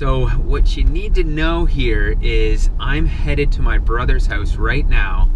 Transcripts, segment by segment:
So what you need to know here is I'm headed to my brother's house right now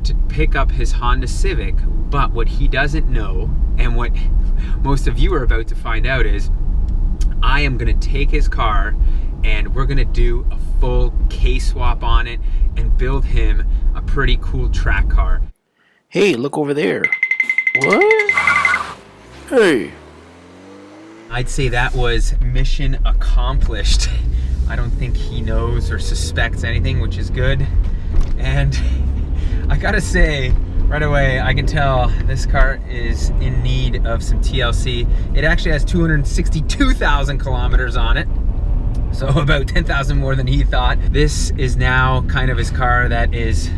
to pick up his Honda Civic, but what he doesn't know, and what most of you are about to find out, is I am gonna take his car and we're gonna do a full K-swap on it and build him a pretty cool track car. Hey, look over there. What? Hey. I'd say that was mission accomplished. I don't think he knows or suspects anything, which is good. And I gotta say, right away, I can tell this car is in need of some TLC. It actually has 262,000 kilometers on it, so about 10,000 more than he thought. This is now kind of his car that is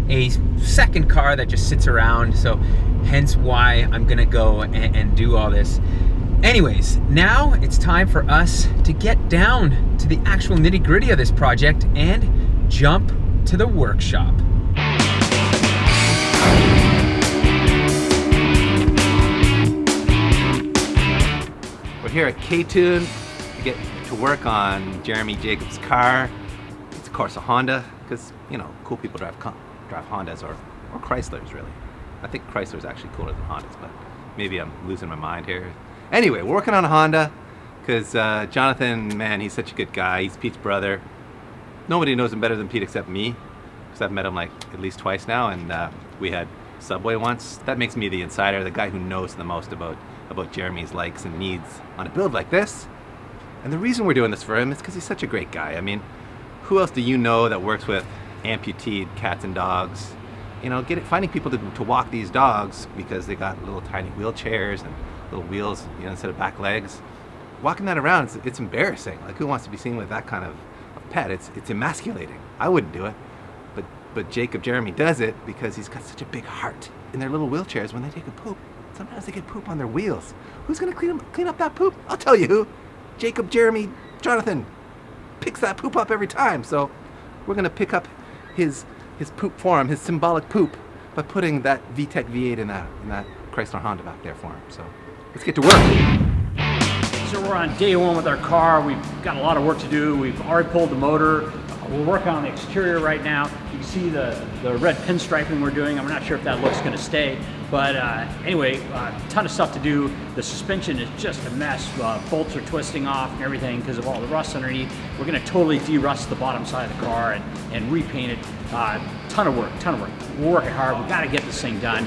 a second car that just sits around, so hence why I'm gonna go and do all this. Anyways, now it's time for us to get down to the actual nitty-gritty of this project and jump to the workshop. We're here at K20 to get to work on Jeremy Jacobs' car. It's of course a Honda, because you know, cool people drive Hondas or Chryslers really. I think Chrysler's actually cooler than Hondas, but maybe I'm losing my mind here. Anyway, we're working on a Honda because Jonathan, man, he's such a good guy. He's Pete's brother. Nobody knows him better than Pete except me, because I've met him like at least twice now, and we had Subway once. That makes me the insider, the guy who knows the most about Jeremy's likes and needs on a build like this. And the reason we're doing this for him is because he's such a great guy. I mean, who else do you know that works with amputee cats and dogs? You know, finding people to walk these dogs because they got little tiny wheelchairs and little wheels, you know, instead of back legs. Walking that around, it's embarrassing. Like, who wants to be seen with that kind of pet? It's emasculating. I wouldn't do it, but Jeremy does it because he's got such a big heart. In their little wheelchairs, when they take a poop, sometimes they get poop on their wheels. Who's gonna clean up that poop? I'll tell you who. Jeremy, Jonathan picks that poop up every time. So we're gonna pick up his poop for him, his symbolic poop, by putting that Vtec V8 in that Chrysler Honda back there for him. So let's get to work. So we're on day one with our car. We've got a lot of work to do. We've already pulled the motor. We're working on the exterior right now. You can see the red pinstriping we're doing. I'm not sure if that look's gonna stay, but anyway, a ton of stuff to do. The suspension is just a mess. Bolts are twisting off and everything because of all the rust underneath. We're gonna totally de-rust the bottom side of the car and repaint it. Ton of work. We're working hard. We gotta get this thing done.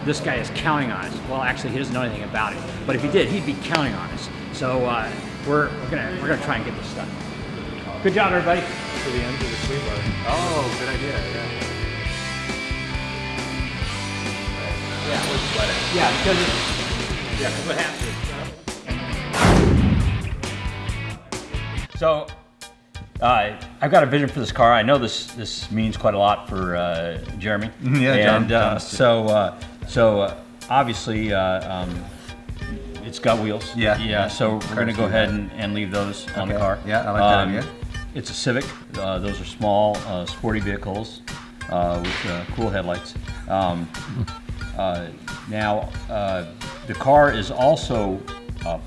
This guy is counting on us. Well, actually, he doesn't know anything about it, but if he did, he'd be counting on us. So we're gonna try and get this done. Good job, everybody. To the end of the swing bar. Oh, good idea. Yeah, because what happens. So I've got a vision for this car. I know this means quite a lot for Jeremy. Yeah, and so obviously it's got wheels. Yeah. So we're going to go ahead and leave those on the car. Yeah, I like that idea. It's a Civic. Those are small, sporty vehicles with cool headlights. Now, the car is also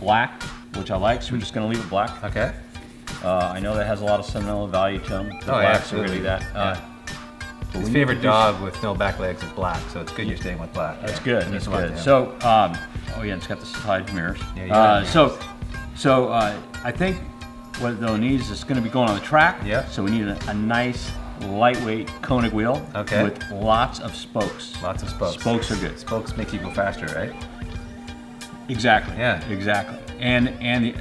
black, which I like, so we're just going to leave it black. Okay. I know that has a lot of sentimental value to them. Oh, yeah, absolutely. That. His favorite dog with no back legs is black, so it's good you're staying with black. That's good. That's good. So, oh yeah, it's got the side mirrors. Yeah, so I think what they'll need is it's going to be going on the track. Yeah. So we need a nice lightweight Konig wheel. Okay. With lots of spokes. Lots of spokes. Spokes are good. Spokes make you go faster, right? Exactly. Yeah. Exactly. And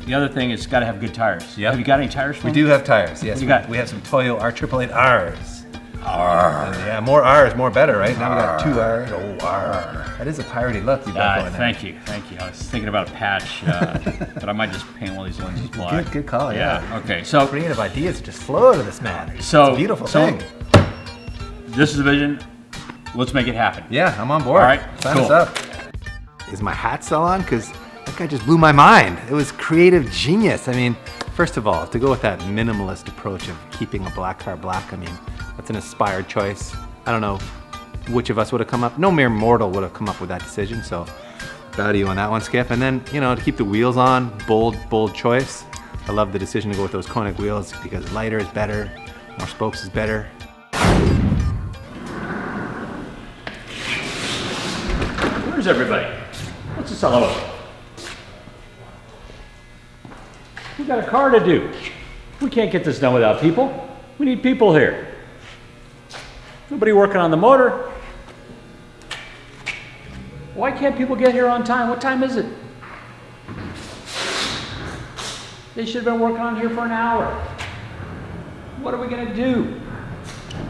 the other thing is it's got to have good tires. Yep. Have you got any tires for We them? do have tires. Yes. What do you got? We have some Toyo R888Rs. Yeah, more R's, more better, right? Now we got 2 R's. Oh, R. That is a piratey look you've got going there. Thank you. I was thinking about a patch, but I might just paint all these lenses black. Good call, yeah. Okay, so creative ideas just flow to this man. So it's a beautiful thing. This is the vision. Let's make it happen. Yeah, I'm on board. All right, sign cool. us up. Is my hat still on? Because that guy just blew my mind. It was creative genius. I mean, first of all, to go with that minimalist approach of keeping a black car black, I mean, that's an inspired choice. I don't know which of us would have come up. No mere mortal would have come up with that decision, so bow to you on that one, Skip. And then, you know, to keep the wheels on, bold choice. I love the decision to go with those Konig wheels because lighter is better, more spokes is better. Where's everybody? What's this all about? We got a car to do. We can't get this done without people. We need people here. Nobody working on the motor. Why can't people get here on time? What time is it? They should have been working on here for an hour. What are we gonna do?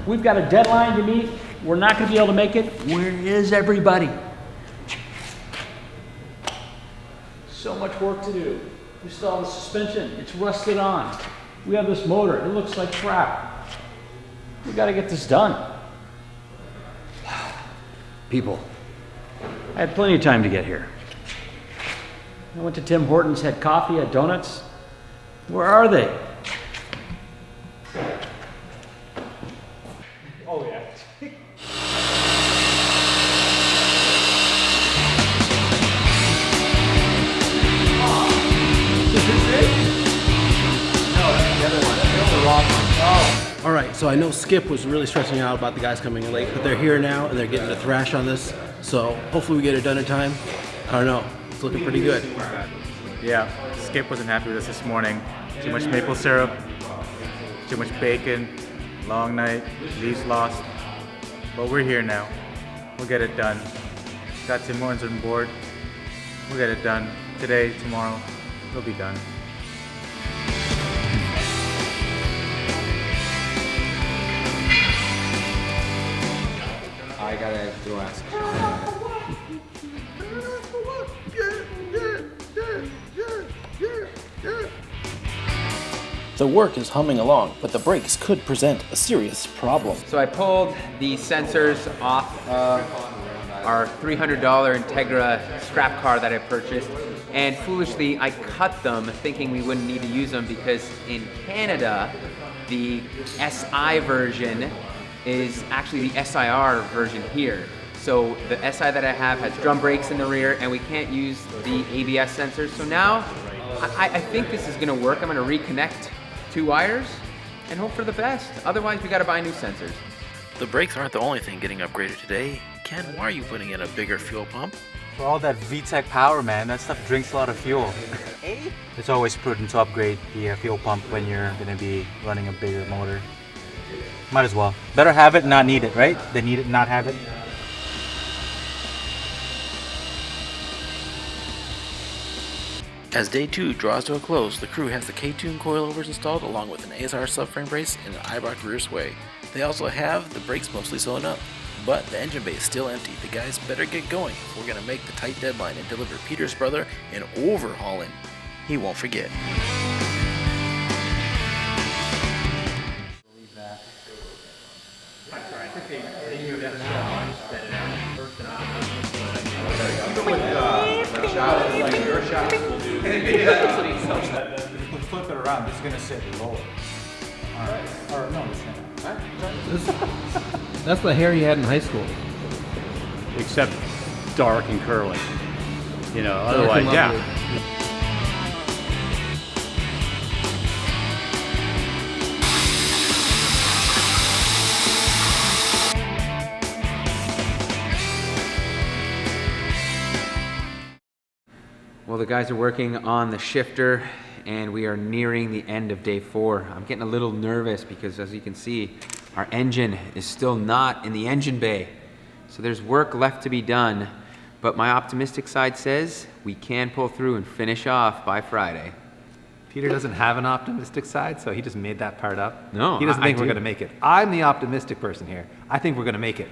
We've got a deadline to meet. We're not gonna be able to make it. Where is everybody? So much work to do. We still have the suspension. It's rusted on. We have this motor. It looks like crap. We gotta get this done. People. I had plenty of time to get here. I went to Tim Hortons, had coffee, had donuts. Where are they? Oh yeah. Is this it? No, that's the other one. That's the wrong one. Oh. All right, so I know Skip was really stressing out about the guys coming in late, but they're here now and they're getting the thrash on this. So hopefully we get it done in time. I don't know. It's looking pretty good. Yeah, Skip wasn't happy with us this morning. Too much maple syrup, too much bacon, long night, leaves lost. But we're here now. We'll get it done. Got Tim Hortons on board. We'll get it done. Today, tomorrow, it'll be done. I gotta go ask. The work is humming along, but the brakes could present a serious problem. So I pulled the sensors off of our $300 Integra scrap car that I purchased, and foolishly I cut them thinking we wouldn't need to use them because in Canada the SI version is actually the SIR version here. So the SI that I have has drum brakes in the rear and we can't use the ABS sensors. So now I think this is gonna work. I'm gonna reconnect 2 wires and hope for the best. Otherwise we gotta buy new sensors. The brakes aren't the only thing getting upgraded today. Ken, why are you putting in a bigger fuel pump? For all that Vtec power, man, that stuff drinks a lot of fuel. It's always prudent to upgrade the fuel pump when you're gonna be running a bigger motor. Might as well. Better have it, not need it, right? Than need it, not have it. As day 2 draws to a close, the crew has the K20 coilovers installed along with an ASR subframe brace and an Ibach rear sway. They also have the brakes mostly sewn up, but the engine bay is still empty. The guys better get going if we're going to make the tight deadline and deliver Peter's brother an Overhaulin. He won't forget. Flip it around, it's gonna sit lower. Or no, it's not. That's the hair you had in high school. Except dark and curly. You know, otherwise, yeah. Well, the guys are working on the shifter and we are nearing the end of day 4. I'm getting a little nervous because as you can see, our engine is still not in the engine bay. So there's work left to be done, but my optimistic side says we can pull through and finish off by Friday. Peter doesn't have an optimistic side, so he just made that part up. No, he doesn't I think we're do. gonna make it. I'm the optimistic person here. I think we're gonna make it.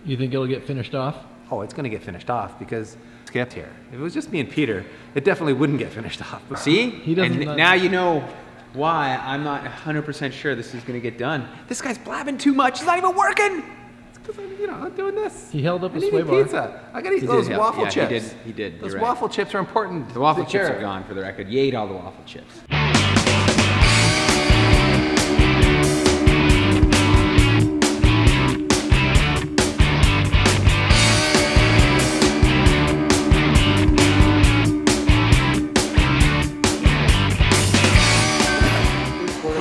You think it'll get finished off? Oh, it's gonna get finished off because Skip's here. If it was just me and Peter, it definitely wouldn't get finished off. See? He doesn't And now you know why I'm not 100% sure this is gonna get done. This guy's blabbing too much, it's not even working! It's because I'm doing this. He held up I a need sway bar. pizza. I gotta eat He those did, yeah. waffle Yeah, chips. he did, Those you're right. waffle chips are important. The waffle Take chips care. are gone for the record. You ate all the waffle chips.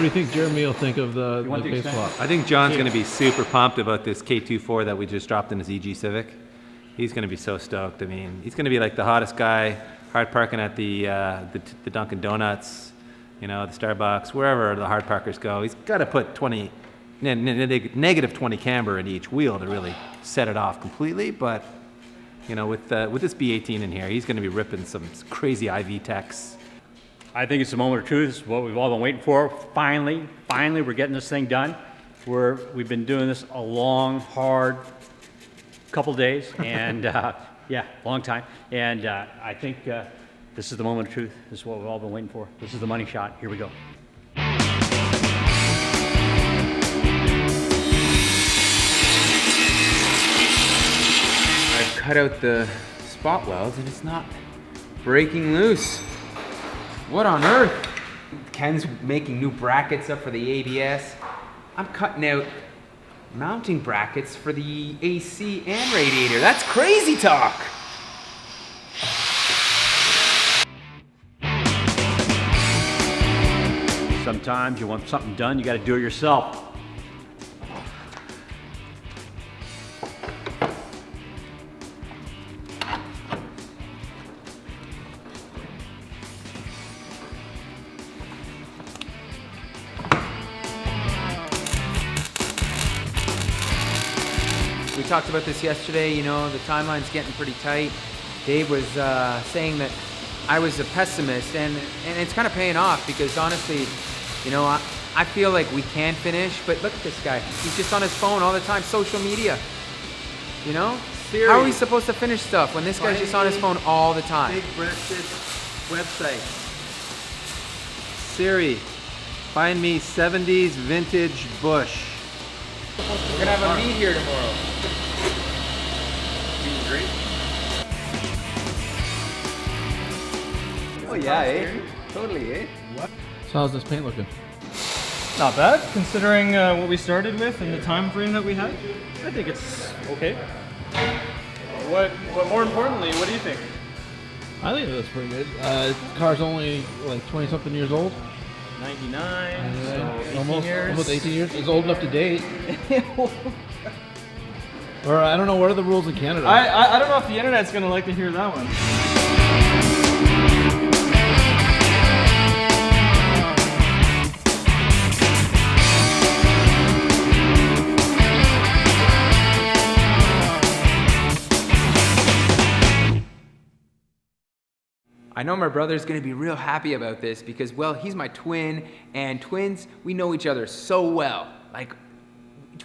you think Jeremy will think of the want the pace extension? swap? I think John's going to be super pumped about this K24 that we just dropped in his EG Civic. He's going to be so stoked. I mean, he's going to be like the hottest guy, hard parking at the Dunkin' Donuts, you know, the Starbucks, wherever the hard parkers go. He's got to put negative 20 camber in each wheel to really set it off completely. But, you know, with this B18 in here, he's going to be ripping some crazy Vtecs. I think it's the moment of truth. It's what we've all been waiting for. Finally, we're getting this thing done. We've been doing this a long, hard couple days, and yeah, long time. And I think this is the moment of truth. This is what we've all been waiting for. This is the money shot. Here we go. I've cut out the spot welds and it's not breaking loose. What on earth? Ken's making new brackets up for the ABS. I'm cutting out mounting brackets for the AC and radiator. That's crazy talk. Sometimes you want something done, you got to do it yourself. We talked about this yesterday, you know, the timeline's getting pretty tight. Dave was saying that I was a pessimist, and it's kind of paying off because honestly, you know, I feel like we can finish, but look at this guy. He's just on his phone all the time, social media. You know? Siri. How are we supposed to finish stuff when this guy's just on his phone all the time? Big-breasted website. Siri, find me 70s vintage Bush. We're gonna have a meet here tomorrow. Oh yeah, eh? Totally, eh? So how's this paint looking? Not bad, considering what we started with and the time frame that we had. I think it's okay. What more importantly, what do you think? I think it looks pretty good. The car's only like 20 something years old. 99, so 18 almost, years. almost 18 years. It's old enough to date. Or I don't know, what are the rules in Canada? I don't know if the internet's gonna like to hear that one. I know my brother's gonna be real happy about this because, well, he's my twin, and twins, we know each other so well. Like,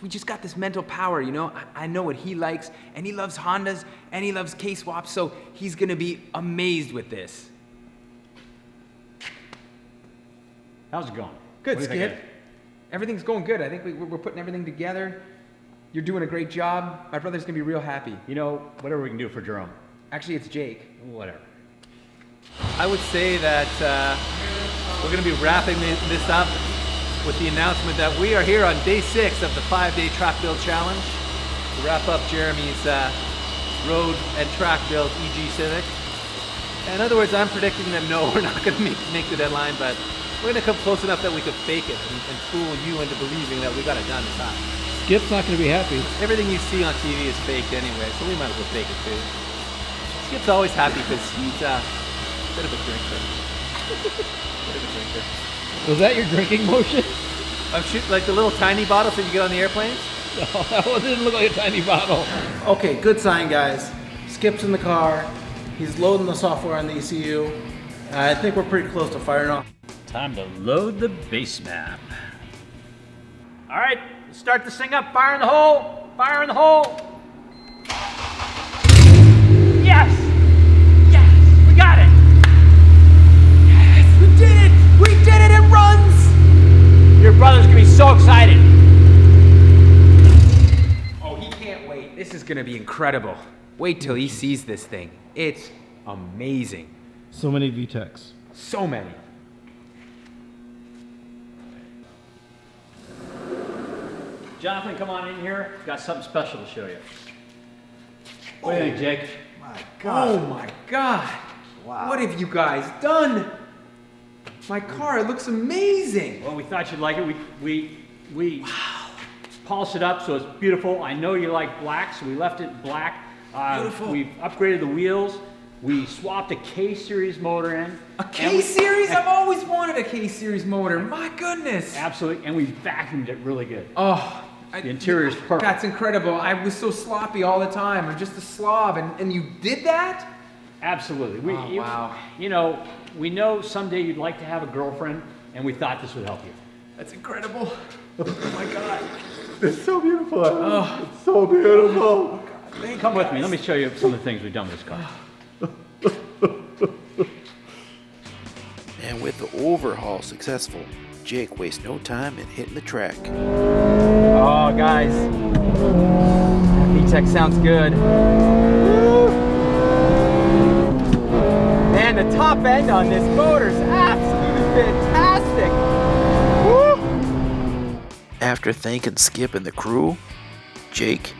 we just got this mental power, you know? I know what he likes, and he loves Hondas, and he loves K-swaps, so he's gonna be amazed with this. How's it going? Good, What do you think Skip. Everything's going good. I think we're putting everything together. You're doing a great job. My brother's gonna be real happy. You know, whatever we can do for Jerome. Actually, it's Jake. Whatever. I would say that we're going to be wrapping this up with the announcement that we are here on day 6 of the 5-day track build challenge to wrap up Jeremy's road and track build EG Civic. In other words, I'm predicting that no, we're not going to make the deadline, but we're going to come close enough that we could fake it and fool you into believing that we got it done in time. Skip's not going to be happy. Everything you see on TV is faked anyway, so we might as well fake it too. Skip's always happy because he's bit of a drinker. Bit of a drinker. Was that your drinking motion? I'm shooting like the little tiny bottles that you get on the airplanes. No, that one didn't look like a tiny bottle. Okay, good sign, guys. Skip's in the car. He's loading the software on the ECU. I think we're pretty close to firing off. Time to load the base map. All right, let's start this thing up. Fire in the hole. Fire in the hole. Yes. Yes, we got it. Yes, we did it! We did it! It runs! Your brother's gonna be so excited. Oh, he can't wait. This is gonna be incredible. Wait till he sees this thing. It's amazing. So many Vtecs. So many. Jonathan, come on in here. Got something special to show you. What do you think, Jake? Oh my God. Wow. What have you guys done? my car. It looks amazing. Well, we thought you'd like it. We polished it up so it's beautiful. I know you like black, so we left it black. Beautiful. We've upgraded the wheels. We swapped a K-Series motor in. A K-Series? I've always wanted a K-Series motor. My goodness. Absolutely, and we vacuumed it really good. Oh. The interior is perfect. That's incredible. I was so sloppy all the time. I'm just a slob, and you did that? Absolutely. Wow. You know, we know someday you'd like to have a girlfriend, and we thought this would help you. That's incredible. Oh my God. It's so beautiful. Oh, it's so beautiful. Come with me. Let me show you some of the things we've done with this car. And with the overhaul successful, Jake wastes no time in hitting the track. Oh, guys. That Vtec sounds good. Man, the top end on this motor is absolutely fantastic. Woo! After thanking Skip and the crew, Jake,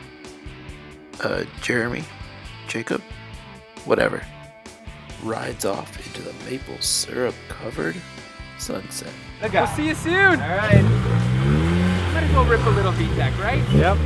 Jeremy, Jacob, whatever, rides off into the maple syrup covered sunset. We'll see you soon. All right. Might as well rip a little Vtec, right? Yep.